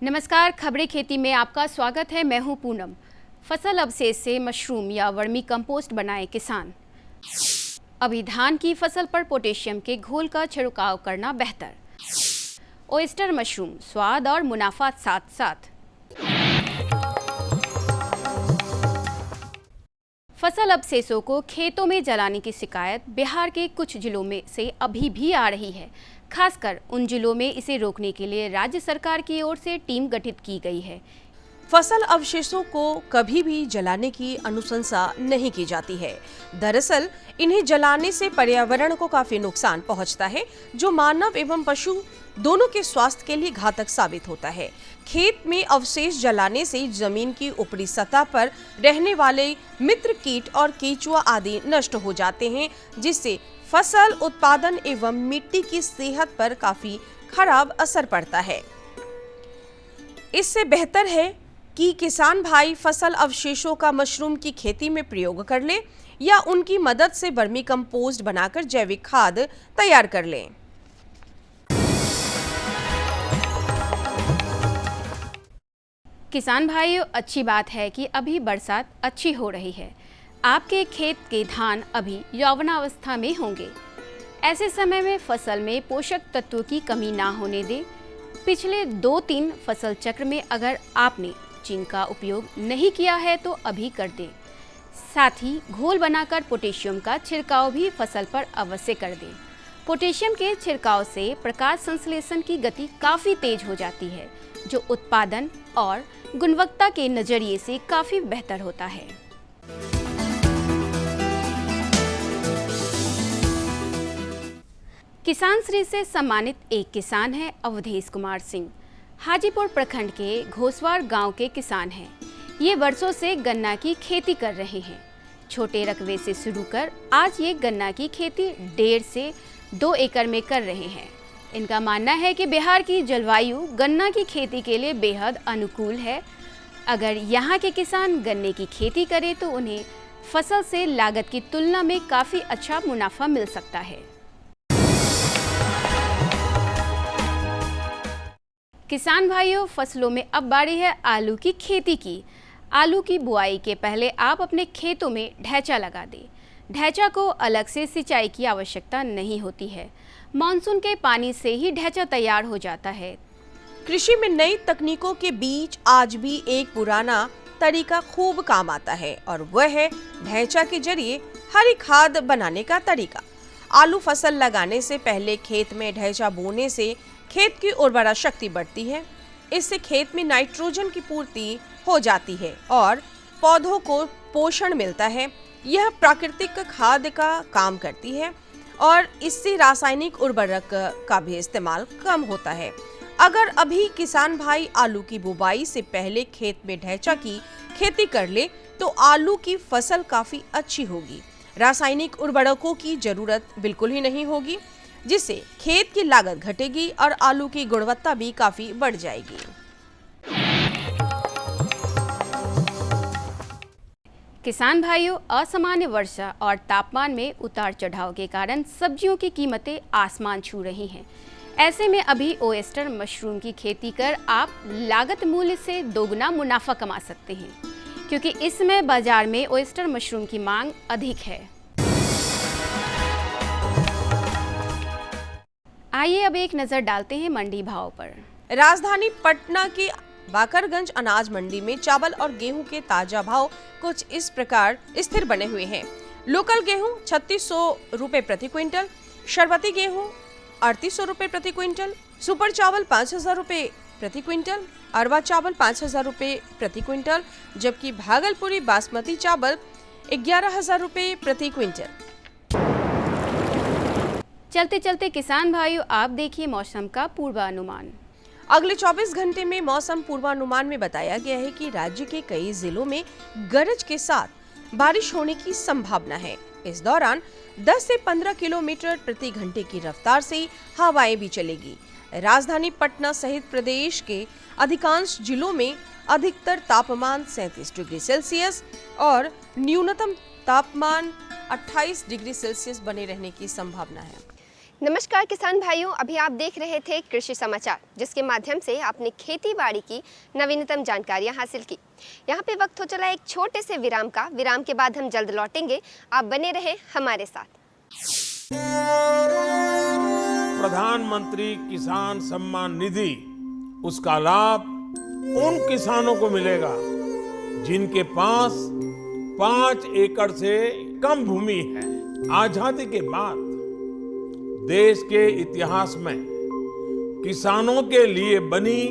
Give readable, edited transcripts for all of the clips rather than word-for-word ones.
नमस्कार, खबरें खेती में आपका स्वागत है। मैं हूं पूनम। फसल अवशेष से मशरूम या वर्मी कंपोस्ट बनाए किसान। अभी धान की फसल पर पोटेशियम के घोल का छिड़काव करना बेहतर। ओयस्टर मशरूम, स्वाद और मुनाफा साथ साथ। फसल अवशेषों को खेतों में जलाने की शिकायत बिहार के कुछ जिलों में से अभी भी आ रही है। खासकर उन जिलों में इसे रोकने के लिए राज्य सरकार की ओर से टीम गठित की गई है। फसल अवशेषों को कभी भी जलाने की अनुशंसा नहीं की जाती है। दरअसल इन्हें जलाने से पर्यावरण को काफी नुकसान पहुंचता है, जो मानव एवं पशु दोनों के स्वास्थ्य के लिए घातक साबित होता है। खेत में अवशेष जलाने से जमीन की ऊपरी सतह पर रहने वाले मित्र कीट और केंचुआ आदि नष्ट हो जाते हैं, जिससे फसल उत्पादन एवं मिट्टी की सेहत पर काफी खराब असर पड़ता है। इससे बेहतर है कि किसान भाई फसल अवशेषों का मशरूम की खेती में प्रयोग कर लें या उनकी मदद से वर्मी कंपोस्ट बनाकर जैविक खाद तैयार कर लें। किसान भाइयों, अच्छी बात है कि अभी बरसात अच्छी हो रही है। आपके खेत के धान अभी यौवनावस्था में होंगे। ऐसे समय में फसल में पोषक तत्वों की कमी ना होने दें। पिछले 2-3 फसल चक्र में अगर आपने जिंक का उपयोग नहीं किया है तो अभी कर दें। साथ ही घोल बनाकर पोटेशियम का छिड़काव भी फसल पर अवश्य कर दें। पोटेशियम के छिड़काव से प्रकाश संश्लेषण की गति काफ़ी तेज हो जाती है, जो उत्पादन और गुणवत्ता के नज़रिए से काफ़ी बेहतर होता है। किसान श्री से सम्मानित एक किसान है अवधेश कुमार सिंह। हाजीपुर प्रखंड के घोसवार गांव के किसान हैं। ये वर्षों से गन्ना की खेती कर रहे हैं। छोटे रकबे से शुरू कर आज ये गन्ना की खेती 1.5 से 2 एकड़ में कर रहे हैं। इनका मानना है कि बिहार की जलवायु गन्ना की खेती के लिए बेहद अनुकूल है। अगर यहाँ के किसान गन्ने की खेती करें तो उन्हें फसल से लागत की तुलना में काफ़ी अच्छा मुनाफा मिल सकता है। किसान भाइयों, फसलों में अब बारी है आलू की खेती की। आलू की बुआई के पहले आप अपने खेतों में ढैचा लगा दें। ढैचा को अलग से सिंचाई की आवश्यकता नहीं होती है। मानसून के पानी से ही ढैचा तैयार हो जाता है। कृषि में नई तकनीकों के बीच आज भी एक पुराना तरीका खूब काम आता है, और वह है ढैचा के जरिए हरी खाद बनाने का तरीका। आलू फसल लगाने से पहले खेत में ढैचा बोने से खेत की उर्वरा शक्ति बढ़ती है। इससे खेत में नाइट्रोजन की पूर्ति हो जाती है और पौधों को पोषण मिलता है। यह प्राकृतिक खाद का काम करती है और इससे रासायनिक उर्वरक का भी इस्तेमाल कम होता है। अगर अभी किसान भाई आलू की बुवाई से पहले खेत में ढैचा की खेती कर ले तो आलू की फसल काफी अच्छी होगी। रासायनिक उर्वरकों की जरूरत बिल्कुल ही नहीं होगी, जिससे खेत की लागत घटेगी और आलू की गुणवत्ता भी काफी बढ़ जाएगी। किसान भाइयों, असामान्य वर्षा और तापमान में उतार चढ़ाव के कारण सब्जियों की कीमतें आसमान छू रही हैं। ऐसे में अभी ओयस्टर मशरूम की खेती कर आप लागत मूल्य से दोगुना मुनाफा कमा सकते हैं, क्योंकि इस समय बाजार में ओयस्टर मशरूम की मांग अधिक है। आइए अब एक नजर डालते हैं मंडी भाव पर। राजधानी पटना के बाकरगंज अनाज मंडी में चावल और गेहूं के ताजा भाव कुछ इस प्रकार स्थिर बने हुए हैं। लोकल गेहूं 3600 रुपए प्रति क्विंटल, शरबती गेहूं 3800 रुपए प्रति क्विंटल, सुपर चावल 5000 रुपए प्रति क्विंटल, अरवा चावल 5000 रुपए प्रति क्विंटल, जबकि भागलपुरी बासमती चावल 11000 रुपए प्रति क्विंटल। चलते चलते किसान भाइयों, आप देखिए मौसम का पूर्वानुमान। अगले 24 घंटे में मौसम पूर्वानुमान में बताया गया है कि राज्य के कई जिलों में गरज के साथ बारिश होने की संभावना है। इस दौरान 10 से 15 किलोमीटर प्रति घंटे की रफ्तार से हवाएं भी चलेगी। राजधानी पटना सहित प्रदेश के अधिकांश जिलों में अधिकतर तापमान 37 डिग्री सेल्सियस और न्यूनतम तापमान 28 डिग्री सेल्सियस बने रहने की संभावना है। नमस्कार किसान भाइयों, अभी आप देख रहे थे कृषि समाचार, जिसके माध्यम से आपने खेती बाड़ी की नवीनतम जानकारियां हासिल की। यहाँ पे वक्त हो चला एक छोटे से विराम का। विराम के बाद हम जल्द लौटेंगे, आप बने रहें हमारे साथ। प्रधानमंत्री किसान सम्मान निधि, उसका लाभ उन किसानों को मिलेगा जिनके पास 5 एकड़ से कम भूमि है। आजादी के बाद देश के इतिहास में किसानों के लिए बनी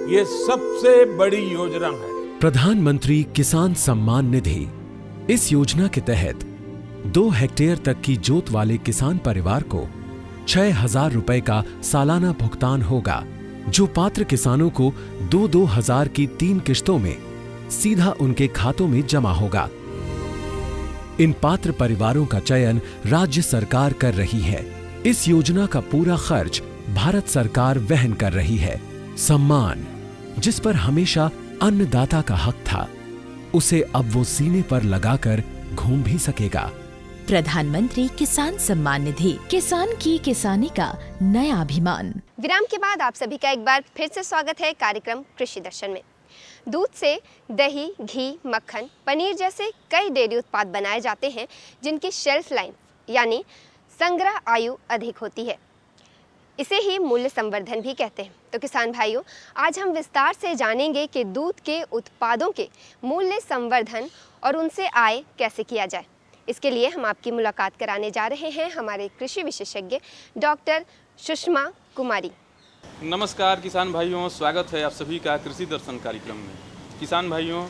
ये सबसे बड़ी योजना है। प्रधानमंत्री किसान सम्मान निधि। इस योजना के तहत 2 हेक्टेयर तक की जोत वाले किसान परिवार को 6,000 रुपए का सालाना भुगतान होगा, जो पात्र किसानों को 2-2 हजार की 3 किश्तों में सीधा उनके खातों में जमा होगा। इन पात्र परिवारों का चयन राज्य सरकार कर रही है। इस योजना का पूरा खर्च भारत सरकार वहन कर रही है। सम्मान, जिस पर हमेशा अन्नदाता का हक था, उसे अब वो सीने पर लगाकर घूम भी सकेगा। प्रधानमंत्री किसान सम्मान निधि, किसान की किसानी का नया अभिमान। विराम के बाद आप सभी का एक बार फिर से स्वागत है कार्यक्रम कृषि दर्शन में। दूध से दही, घी, मक्खन, पनीर जैसे कई डेयरी उत्पाद बनाए जाते हैं जिनकी शेल्फ लाइन यानी संग्रह आयु अधिक होती है। इसे ही मूल्य संवर्धन भी कहते हैं। तो किसान भाइयों, आज हम विस्तार से जानेंगे कि दूध के उत्पादों के मूल्य संवर्धन और उनसे आय कैसे किया जाए। इसके लिए हम आपकी मुलाकात कराने जा रहे हैं हमारे कृषि विशेषज्ञ डॉक्टर सुषमा कुमारी। नमस्कार किसान भाइयों, स्वागत है आप सभी का कृषि दर्शन कार्यक्रम में। किसान भाइयों,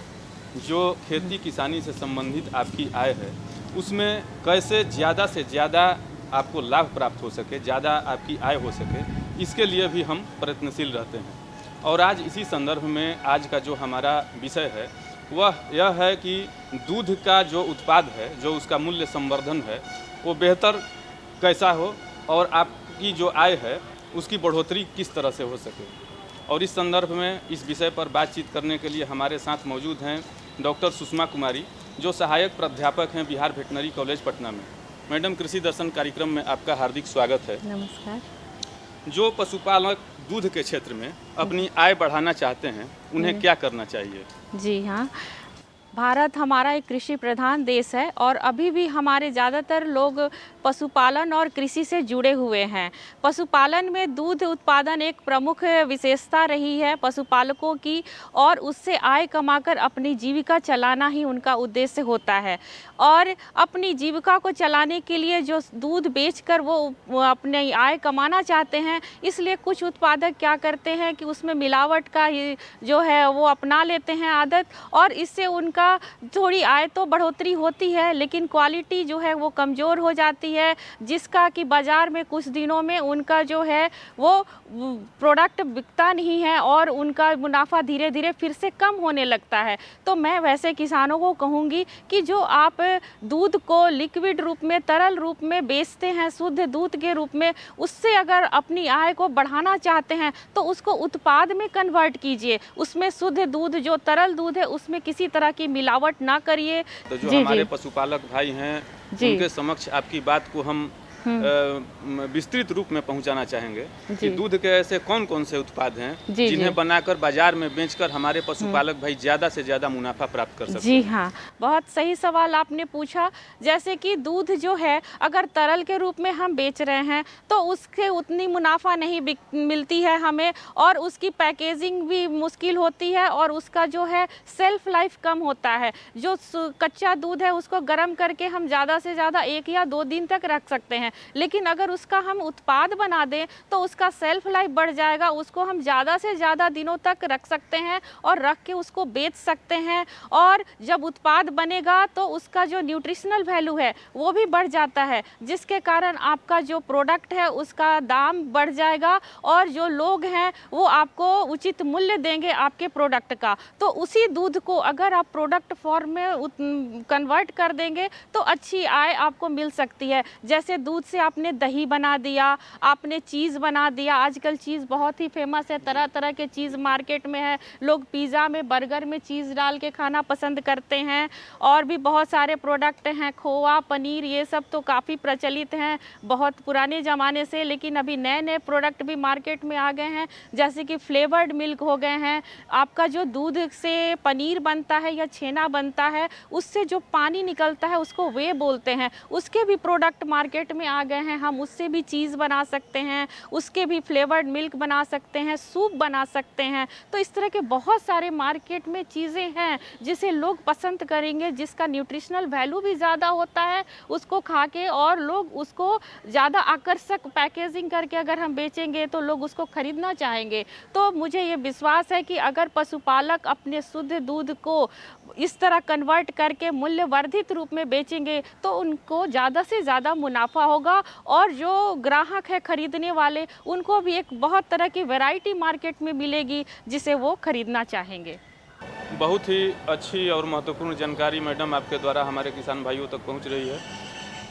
जो खेती किसानी से संबंधित आपकी आय है, उसमें कैसे ज़्यादा से ज़्यादा आपको लाभ प्राप्त हो सके, ज़्यादा आपकी आय हो सके, इसके लिए भी हम प्रयत्नशील रहते हैं। और आज इसी संदर्भ में आज का जो हमारा विषय है वह यह है कि दूध का जो उत्पाद है, जो उसका मूल्य संवर्धन है, वो बेहतर कैसा हो और आपकी जो आय है उसकी बढ़ोतरी किस तरह से हो सके। और इस संदर्भ में इस विषय पर बातचीत करने के लिए हमारे साथ मौजूद हैं डॉक्टर सुषमा कुमारी, जो सहायक प्राध्यापक हैं बिहार वेटनरी कॉलेज पटना में। मैडम, कृषि दर्शन कार्यक्रम में आपका हार्दिक स्वागत है। नमस्कार। जो पशुपालक दूध के क्षेत्र में अपनी आय बढ़ाना चाहते हैं, उन्हें क्या करना चाहिए? जी हाँ, भारत हमारा एक कृषि प्रधान देश है और अभी भी हमारे ज़्यादातर लोग पशुपालन और कृषि से जुड़े हुए हैं। पशुपालन में दूध उत्पादन एक प्रमुख विशेषता रही है पशुपालकों की, और उससे आय कमाकर अपनी जीविका चलाना ही उनका उद्देश्य होता है। और अपनी जीविका को चलाने के लिए जो दूध बेचकर वो अपनी आय कमाना चाहते हैं, इसलिए कुछ उत्पादक क्या करते हैं कि उसमें मिलावट का जो है वो अपना लेते हैं आदत, और इससे उनका थोड़ी आय तो बढ़ोतरी होती है, लेकिन क्वालिटी जो है वो कमज़ोर हो जाती है, जिसका कि बाज़ार में कुछ दिनों में उनका जो है वो प्रोडक्ट बिकता नहीं है और उनका मुनाफा धीरे धीरे फिर से कम होने लगता है। तो मैं वैसे किसानों को कहूँगी कि जो आप दूध को लिक्विड रूप में, तरल रूप में बेचते हैं, शुद्ध दूध के रूप में, उससे अगर अपनी आय को बढ़ाना चाहते हैं तो उसको उत्पाद में कन्वर्ट कीजिए। उसमें शुद्ध दूध, जो तरल दूध है, उसमें किसी तरह की मिलावट ना करिए। तो जो हमारे पशुपालक भाई हैं, उनके समक्ष आपकी बात को हम विस्तृत रूप में पहुंचाना चाहेंगे कि दूध के ऐसे कौन कौन से उत्पाद हैं जिन्हें बनाकर बाजार में बेचकर हमारे पशुपालक भाई ज़्यादा से ज़्यादा मुनाफा प्राप्त कर सकते हैं। जी हाँ, बहुत सही सवाल आपने पूछा। जैसे कि दूध जो है अगर तरल के रूप में हम बेच रहे हैं तो उसके उतनी मुनाफा नहीं मिलती है हमें, और उसकी पैकेजिंग भी मुश्किल होती है, और उसका जो है सेल्फ लाइफ कम होता है। जो कच्चा दूध है उसको गर्म करके हम ज़्यादा से ज़्यादा 1 या 2 दिन तक रख सकते हैं, लेकिन अगर उसका हम उत्पाद बना दें तो उसका सेल्फ लाइफ बढ़ जाएगा। उसको हम ज़्यादा से ज़्यादा दिनों तक रख सकते हैं और रख के उसको बेच सकते हैं, और जब उत्पाद बनेगा तो उसका जो न्यूट्रिशनल वैल्यू है वो भी बढ़ जाता है, जिसके कारण आपका जो प्रोडक्ट है उसका दाम बढ़ जाएगा, और जो लोग हैं वो आपको उचित मूल्य देंगे आपके प्रोडक्ट का। तो उसी दूध को अगर आप प्रोडक्ट फॉर्म में कन्वर्ट कर देंगे तो अच्छी आय आपको मिल सकती है। जैसे दूध दूध से आपने दही बना दिया, आपने चीज़ बना दिया। आजकल चीज़ बहुत ही फेमस है, तरह तरह के चीज़ मार्केट में है। लोग पिज़्ज़ा में, बर्गर में चीज़ डाल के खाना पसंद करते हैं। और भी बहुत सारे प्रोडक्ट हैं, खोआ, पनीर, ये सब तो काफ़ी प्रचलित हैं बहुत पुराने ज़माने से। लेकिन अभी नए नए प्रोडक्ट भी मार्केट में आ गए हैं, जैसे कि फ्लेवर्ड मिल्क हो गए हैं। आपका जो दूध से पनीर बनता है या छेना बनता है, उससे जो पानी निकलता है उसको वे बोलते हैं, उसके भी प्रोडक्ट मार्केट में आ गए हैं। हम उससे भी चीज़ बना सकते हैं, उसके भी फ्लेवर्ड मिल्क बना सकते हैं, सूप बना सकते हैं। तो इस तरह के बहुत सारे मार्केट में चीज़ें हैं जिसे लोग पसंद करेंगे, जिसका न्यूट्रिशनल वैल्यू भी ज़्यादा होता है उसको खा के, और लोग उसको ज़्यादा आकर्षक पैकेजिंग करके अगर हम बेचेंगे तो लोग उसको खरीदना चाहेंगे। तो मुझे ये विश्वास है कि अगर पशुपालक अपने शुद्ध दूध को इस तरह कन्वर्ट करके मूल्यवर्धित रूप में बेचेंगे तो उनको ज़्यादा से ज़्यादा मुनाफा होगा, और जो ग्राहक है खरीदने वाले, उनको भी एक बहुत तरह की वैरायटी मार्केट में मिलेगी जिसे वो खरीदना चाहेंगे। बहुत ही अच्छी और महत्वपूर्ण जानकारी मैडम आपके द्वारा हमारे किसान भाइयों तक पहुंच रही है।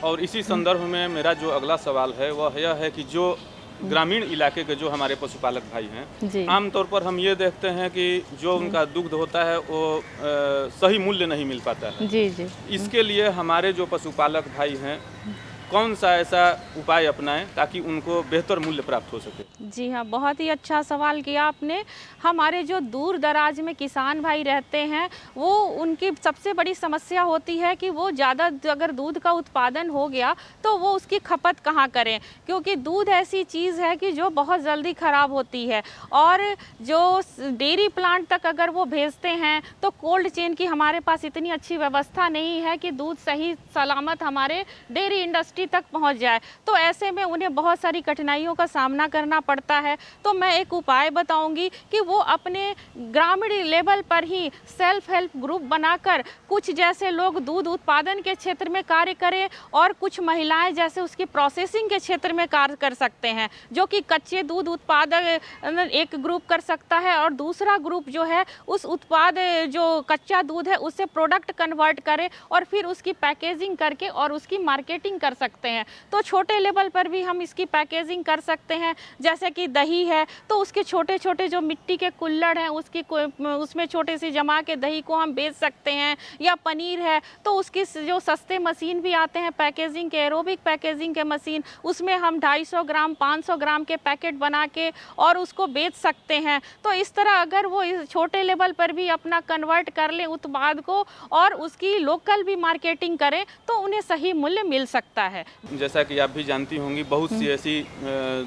और इसी संदर्भ में मेरा जो अगला सवाल है वह यह है कि जो ग्रामीण इलाके के जो हमारे पशुपालक भाई हैं, आमतौर पर हम ये देखते हैं कि जो उनका दुग्ध होता है वो सही मूल्य नहीं मिल पाता है। जी जी। इसके लिए हमारे जो पशुपालक भाई हैं कौन सा ऐसा उपाय अपनाएं ताकि उनको बेहतर मूल्य प्राप्त हो सके? जी हाँ, बहुत ही अच्छा सवाल किया आपने। हमारे जो दूर दराज में किसान भाई रहते हैं, वो उनकी सबसे बड़ी समस्या होती है कि वो ज़्यादा अगर दूध का उत्पादन हो गया तो वो उसकी खपत कहाँ करें, क्योंकि दूध ऐसी चीज़ है कि जो बहुत जल्दी ख़राब होती है। और जो डेयरी प्लांट तक अगर वो भेजते हैं तो कोल्ड चेन की हमारे पास इतनी अच्छी व्यवस्था नहीं है कि दूध सही सलामत हमारे डेयरी इंडस्ट्री तक पहुंच जाए। तो ऐसे में उन्हें बहुत सारी कठिनाइयों का सामना करना पड़ता है। तो मैं एक उपाय बताऊंगी कि वो अपने ग्रामीण लेवल पर ही सेल्फ हेल्प ग्रुप बनाकर कुछ जैसे लोग दूध उत्पादन के क्षेत्र में कार्य करें, और कुछ महिलाएं जैसे उसकी प्रोसेसिंग के क्षेत्र में कार्य कर सकते हैं, जो कि कच्चे दूध उत्पादन एक ग्रुप कर सकता है, और दूसरा ग्रुप जो है उस उत्पाद जो कच्चा दूध है उससे प्रोडक्ट कन्वर्ट करे और फिर उसकी पैकेजिंग करके और उसकी मार्केटिंग कर सकते हैं। तो छोटे लेवल पर भी हम इसकी पैकेजिंग कर सकते हैं। जैसे कि दही है तो उसके छोटे छोटे जो मिट्टी के कुल्हड़ हैं उसमें छोटे से जमा के दही को हम बेच सकते हैं। या पनीर है तो उसकी जो सस्ते मशीन भी आते हैं पैकेजिंग के, एरोबिक पैकेजिंग के मशीन, उसमें हम 250 ग्राम 500 ग्राम के पैकेट बना के और उसको बेच सकते हैं। तो इस तरह अगर वो इस छोटे लेवल पर भी अपना कन्वर्ट कर ले उत्पाद को और उसकी लोकल भी मार्केटिंग करें तो उन्हें सही मूल्य मिल सकता है। जैसा कि आप भी जानती होंगी, बहुत सी ऐसी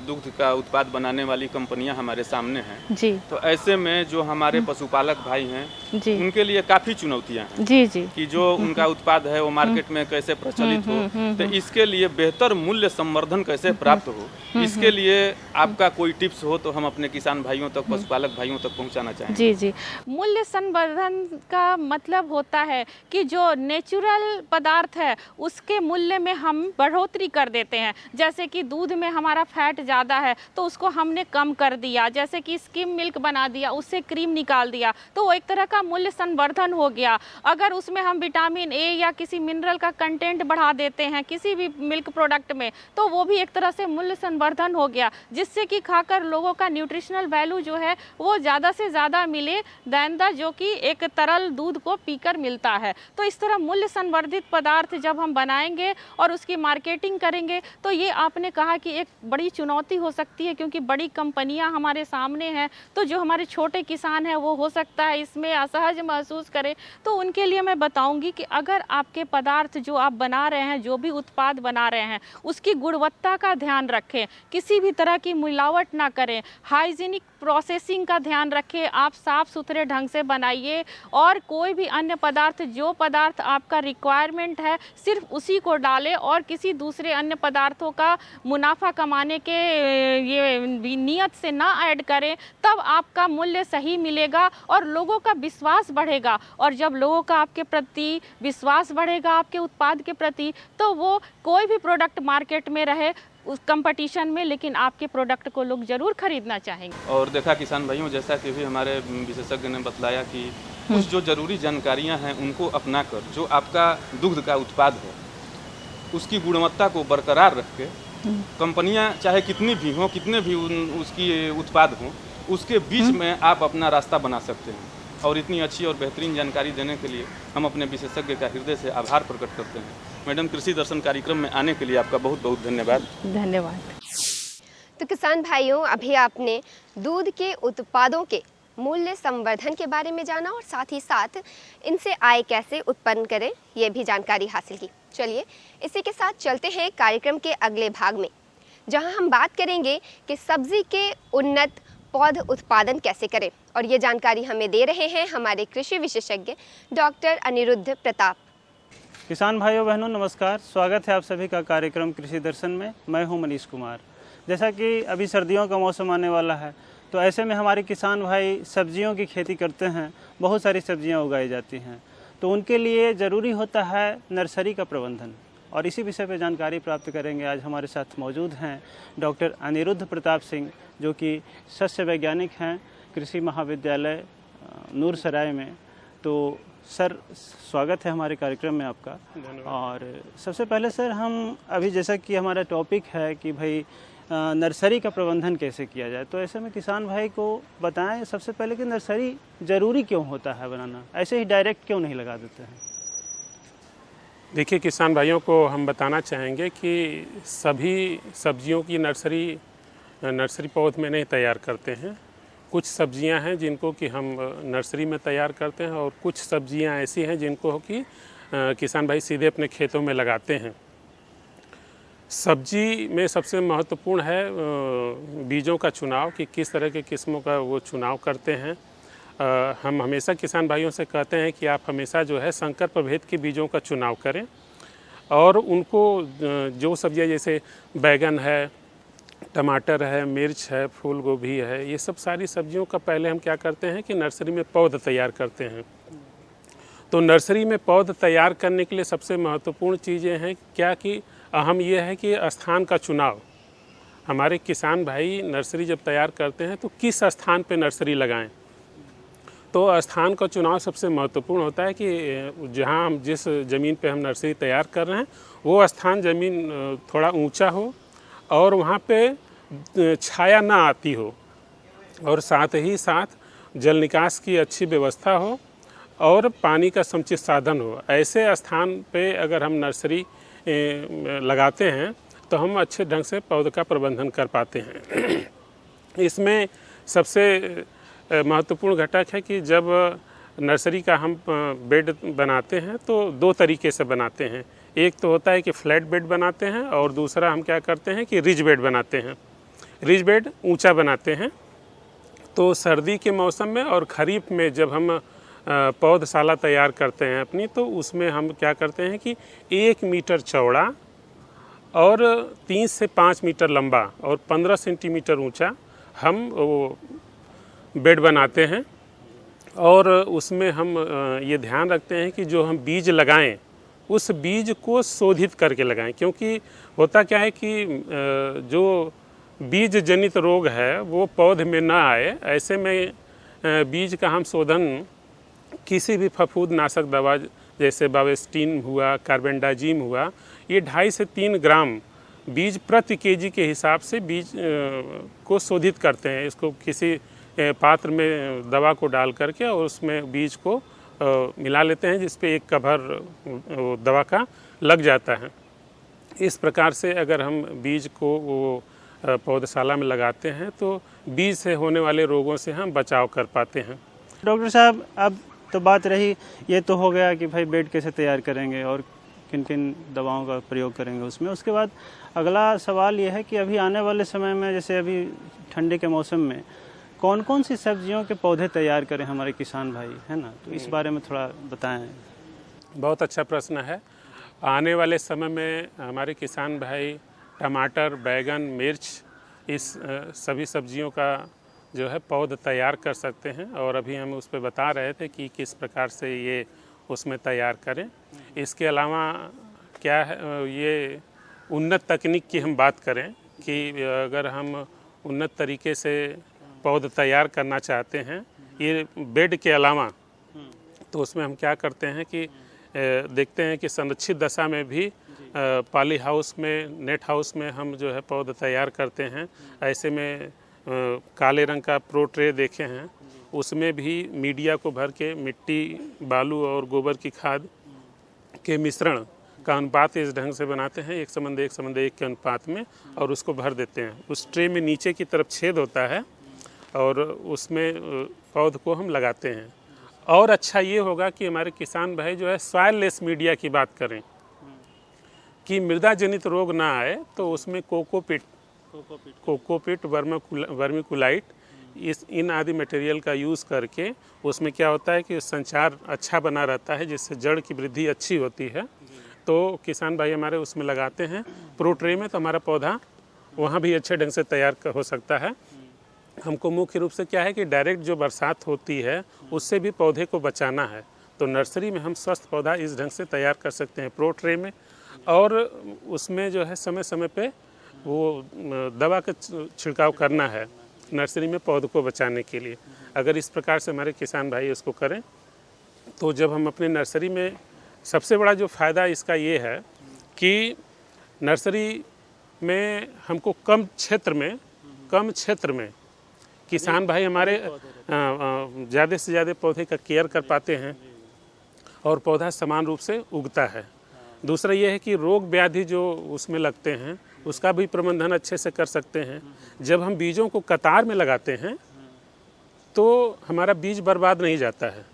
दुग्ध का उत्पाद बनाने वाली कंपनियां हमारे सामने हैं। जी। तो ऐसे में जो हमारे पशुपालक भाई हैं, जी, उनके लिए काफ़ी चुनौतियां हैं। जी जी। कि जो उनका उत्पाद है वो मार्केट में कैसे प्रचलित हो, तो इसके लिए बेहतर मूल्य संवर्धन कैसे प्राप्त हो, इसके लिए आपका कोई टिप्स हो तो हम अपने किसान भाइयों तक, पशुपालक भाइयों तक पहुँचाना चाहेंगे। जी जी। मूल्य संवर्धन का मतलब होता है कि जो नेचुरल पदार्थ है उसके मूल्य में हम बढ़ोतरी कर देते हैं। जैसे कि दूध में हमारा फैट ज़्यादा है तो उसको हमने कम कर दिया, जैसे कि स्किम मिल्क बना दिया, उससे क्रीम निकाल दिया, तो वो एक तरह का मूल्य संवर्धन हो गया। अगर उसमें हम विटामिन ए या किसी मिनरल का कंटेंट बढ़ा देते हैं किसी भी मिल्क प्रोडक्ट में, तो वो भी एक तरह से मूल्य संवर्धन हो गया, जिससे कि खाकर लोगों का न्यूट्रिशनल वैल्यू जो है वो ज़्यादा से ज़्यादा मिले दैन द जो कि एक तरल दूध को पीकर मिलता है। तो इस तरह मूल्य संवर्धित पदार्थ जब हम बनाएंगे और उसकी मार्केटिंग करेंगे तो ये आपने कहा कि एक बड़ी चुनौती हो सकती है, क्योंकि बड़ी कंपनियां हमारे सामने हैं। तो जो हमारे छोटे किसान हैं वो हो सकता है इसमें असहज महसूस करें। तो उनके लिए मैं बताऊंगी कि अगर आपके पदार्थ जो आप बना रहे हैं, जो भी उत्पाद बना रहे हैं, उसकी गुणवत्ता का ध्यान रखें, किसी भी तरह की मिलावट ना करें, हाइजीनिक प्रोसेसिंग का ध्यान रखें, आप साफ़ सुथरे ढंग से बनाइए, और कोई भी अन्य पदार्थ, जो पदार्थ आपका रिक्वायरमेंट है सिर्फ उसी को डालें और किसी दूसरे अन्य पदार्थों का मुनाफा कमाने के ये नियत से ना ऐड करें। तब आपका मूल्य सही मिलेगा और लोगों का विश्वास बढ़ेगा, और जब लोगों का आपके प्रति विश्वास बढ़ेगा आपके उत्पाद के प्रति, तो वो कोई भी प्रोडक्ट मार्केट में रहे उस कंपटीशन में, लेकिन आपके प्रोडक्ट को लोग ज़रूर खरीदना चाहेंगे। और देखा किसान भाइयों, जैसा कि भी हमारे विशेषज्ञ ने बतलाया कि कुछ जो ज़रूरी जानकारियां हैं उनको अपनाकर जो आपका दुग्ध का उत्पाद है उसकी गुणवत्ता को बरकरार रख के कंपनियां चाहे कितनी भी हों, कितने भी उसकी उत्पाद हों, उसके बीच में आप अपना रास्ता बना सकते हैं। और इतनी अच्छी और बेहतरीन जानकारी देने के लिए हम अपने विशेषज्ञ का हृदय से आभार प्रकट करते हैं। मैडम, कृषि दर्शन कार्यक्रम में आने के लिए आपका बहुत बहुत धन्यवाद। धन्यवाद। तो किसान भाइयों, अभी आपने दूध के उत्पादों के मूल्य संवर्धन के बारे में जाना और साथ ही साथ इनसे आय कैसे उत्पन्न करें ये भी जानकारी हासिल की। चलिए इसी के साथ चलते हैं कार्यक्रम के अगले भाग में, जहां हम बात करेंगे कि सब्जी के उन्नत पौध उत्पादन कैसे करें, और ये जानकारी हमें दे रहे हैं हमारे कृषि विशेषज्ञ डॉक्टर अनिरुद्ध प्रताप। किसान भाइयों बहनों नमस्कार, स्वागत है आप सभी का कार्यक्रम कृषि दर्शन में। मैं हूं मनीष कुमार। जैसा कि अभी सर्दियों का मौसम आने वाला है, तो ऐसे में हमारे किसान भाई सब्जियों की खेती करते हैं। बहुत सारी सब्जियां उगाई जाती हैं, तो उनके लिए ज़रूरी होता है नर्सरी का प्रबंधन, और इसी विषय पर जानकारी प्राप्त करेंगे। आज हमारे साथ मौजूद हैं डॉक्टर अनिरुद्ध प्रताप सिंह, जो कि सस्य वैज्ञानिक हैं कृषि महाविद्यालय नूरसराय में। तो सर, स्वागत है हमारे कार्यक्रम में आपका। और सबसे पहले सर, हम अभी जैसा कि हमारा टॉपिक है कि भाई नर्सरी का प्रबंधन कैसे किया जाए, तो ऐसे में किसान भाई को बताएं सबसे पहले कि नर्सरी ज़रूरी क्यों होता है बनाना, ऐसे ही डायरेक्ट क्यों नहीं लगा देते हैं। देखिए, किसान भाइयों को हम बताना चाहेंगे कि सभी सब्जियों की नर्सरी पौध में नहीं तैयार करते हैं। कुछ सब्जियां हैं जिनको कि हम नर्सरी में तैयार करते हैं, और कुछ सब्जियां ऐसी हैं जिनको कि किसान भाई सीधे अपने खेतों में लगाते हैं। सब्जी में सबसे महत्वपूर्ण है बीजों का चुनाव, कि किस तरह के किस्मों का वो चुनाव करते हैं। हम हमेशा किसान भाइयों से कहते हैं कि आप हमेशा जो है संकर प्रभेद के बीजों का चुनाव करें, और उनको जो सब्जियां जैसे बैगन है, टमाटर है, मिर्च है, फूल गोभी है, ये सब सारी सब्जियों का पहले हम क्या करते हैं कि नर्सरी में पौध तैयार करते हैं। तो नर्सरी में पौध तैयार करने के लिए सबसे महत्वपूर्ण चीज़ें हैं क्या कि अहम ये है कि स्थान का चुनाव। हमारे किसान भाई नर्सरी जब तैयार करते हैं तो किस स्थान पे नर्सरी लगाएं, तो स्थान का चुनाव सबसे महत्वपूर्ण होता है कि जहां हम जिस ज़मीन पे हम नर्सरी तैयार कर रहे हैं वो स्थान ज़मीन थोड़ा ऊंचा हो, और वहाँ पे छाया ना आती हो, और साथ ही साथ जल निकास की अच्छी व्यवस्था हो, और पानी का समुचित साधन हो। ऐसे स्थान पे अगर हम नर्सरी लगाते हैं तो हम अच्छे ढंग से पौध का प्रबंधन कर पाते हैं। इसमें सबसे महत्वपूर्ण घटक है कि जब नर्सरी का हम बेड बनाते हैं तो दो तरीके से बनाते हैं। एक तो होता है कि फ्लैट बेड बनाते हैं, और दूसरा हम क्या करते हैं कि रिज बेड बनाते हैं। रिज बेड ऊंचा बनाते हैं। तो सर्दी के मौसम में और खरीफ में जब हम पौधशाला तैयार करते हैं अपनी, तो उसमें हम क्या करते हैं कि 1 मीटर चौड़ा और 3 से 5 मीटर लंबा और 15 सेंटीमीटर ऊंचा हम वो बेड बनाते हैं। और उसमें हम ये ध्यान रखते हैं कि जो हम बीज लगाएं उस बीज को शोधित करके लगाएं, क्योंकि होता क्या है कि जो बीज जनित रोग है वो पौध में ना आए। ऐसे में बीज का हम शोधन किसी भी फफूंद नाशक दवा जैसे बावेस्टिन हुआ, कार्बेंडाजिम हुआ, ये 2.5 से 3 ग्राम बीज प्रति केजी के हिसाब से बीज को शोधित करते हैं। इसको किसी पात्र में दवा को डाल करके और उसमें बीज को मिला लेते हैं, जिस पे एक कवर दवा का लग जाता है। इस प्रकार से अगर हम बीज को वो पौधशाला में लगाते हैं तो बीज से होने वाले रोगों से हम बचाव कर पाते हैं। डॉक्टर साहब, अब तो बात रही, ये तो हो गया कि भाई बेड कैसे तैयार करेंगे और किन किन दवाओं का प्रयोग करेंगे उसमें। उसके बाद अगला सवाल ये है कि अभी आने वाले समय में, जैसे अभी ठंडी के मौसम में कौन कौन सी सब्जियों के पौधे तैयार करें हमारे किसान भाई, है ना, तो इस बारे में थोड़ा बताएं। बहुत अच्छा प्रश्न है। आने वाले समय में हमारे किसान भाई टमाटर, बैगन, मिर्च, इस सभी सब्जियों का जो है पौध तैयार कर सकते हैं, और अभी हम उस पर बता रहे थे कि किस प्रकार से ये उसमें तैयार करें। इसके अलावा क्या है, ये उन्नत तकनीक की हम बात करें कि अगर हम उन्नत तरीके से पौध तैयार करना चाहते हैं ये बेड के अलावा, तो उसमें हम क्या करते हैं कि देखते हैं कि संरक्षित दशा में भी पॉली हाउस में, नेट हाउस में हम जो है पौधे तैयार करते हैं। ऐसे में काले रंग का प्रो ट्रे देखे हैं, उसमें भी मीडिया को भर के मिट्टी, बालू और गोबर की खाद के मिश्रण का अनुपात इस ढंग से बनाते हैं, 1:1:1 के अनुपात में, और उसको भर देते हैं। उस ट्रे में नीचे की तरफ छेद होता है और उसमें पौध को हम लगाते हैं। और अच्छा ये होगा कि हमारे किसान भाई जो है सॉइल लेस मीडिया की बात करें कि मृदा जनित रोग ना आए, तो उसमें कोकोपीट, वर्मीकुलाइट, इन आदि मटेरियल का यूज़ करके उसमें क्या होता है कि संचार अच्छा बना रहता है, जिससे जड़ की वृद्धि अच्छी होती है। तो किसान भाई हमारे उसमें लगाते हैं प्रो ट्रे में, तो हमारा पौधा वहाँ भी अच्छे ढंग से तैयार हो सकता है। हमको मुख्य रूप से क्या है कि डायरेक्ट जो बरसात होती है उससे भी पौधे को बचाना है, तो नर्सरी में हम स्वस्थ पौधा इस ढंग से तैयार कर सकते हैं प्रो ट्रे में। और उसमें जो है समय समय पे वो दवा का छिड़काव करना है नर्सरी में पौधों को बचाने के लिए। अगर इस प्रकार से हमारे किसान भाई इसको करें, तो जब हम अपने नर्सरी में, सबसे बड़ा जो फ़ायदा इसका ये है कि नर्सरी में हमको कम क्षेत्र में किसान भाई हमारे ज़्यादा से ज़्यादा पौधे का केयर कर पाते हैं और पौधा समान रूप से उगता है। दूसरा ये है कि रोग व्याधि जो उसमें लगते हैं उसका भी प्रबंधन अच्छे से कर सकते हैं। जब हम बीजों को कतार में लगाते हैं तो हमारा बीज बर्बाद नहीं जाता है,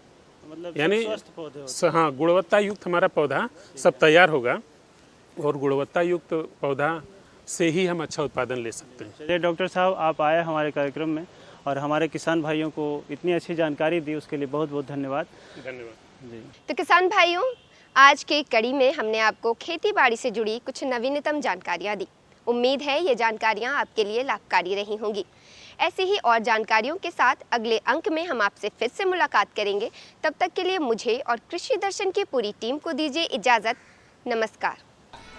मतलब यानी हाँ, गुणवत्ता युक्त हमारा पौधा सब तैयार होगा और गुणवत्ता युक्त पौधा से ही हम अच्छा उत्पादन ले सकते हैं। चलिए डॉक्टर साहब, आप आए हमारे कार्यक्रम में और हमारे किसान भाइयों को इतनी अच्छी जानकारी दी, उसके लिए बहुत बहुत धन्यवाद। धन्यवाद जी। तो किसान भाइयों, आज की कड़ी में हमने आपको खेती बाड़ी से जुड़ी कुछ नवीनतम जानकारियाँ दी। उम्मीद है ये जानकारियाँ आपके लिए लाभकारी रही होंगी। ऐसी ही और जानकारियों के साथ अगले अंक में हम आपसे फिर से मुलाकात करेंगे। तब तक के लिए मुझे और कृषि दर्शन की पूरी टीम को दीजिए इजाज़त। नमस्कार।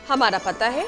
हमारा पता है